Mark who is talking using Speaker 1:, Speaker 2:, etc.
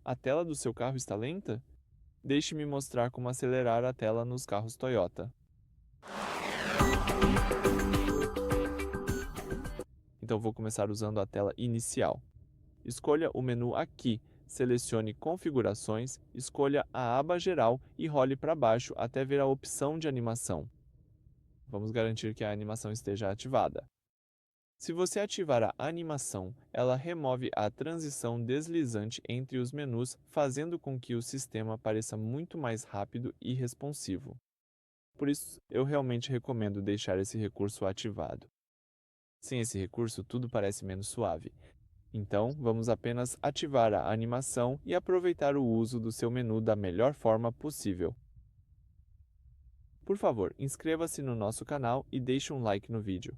Speaker 1: A tela do seu carro está lenta? Deixe-me mostrar como acelerar a tela nos carros Toyota. Então vou começar usando a tela inicial. Escolha o menu aqui, selecione Configurações, escolha a aba Geral e role para baixo até ver a opção de animação. Vamos garantir que a animação esteja ativada. Se você ativar a animação, ela remove a transição deslizante entre os menus, fazendo com que o sistema pareça muito mais rápido e responsivo. Por isso, eu realmente recomendo deixar esse recurso ativado. Sem esse recurso, tudo parece menos suave. Então, vamos apenas ativar a animação e aproveitar o uso do seu menu da melhor forma possível. Por favor, inscreva-se no nosso canal e deixe um like no vídeo.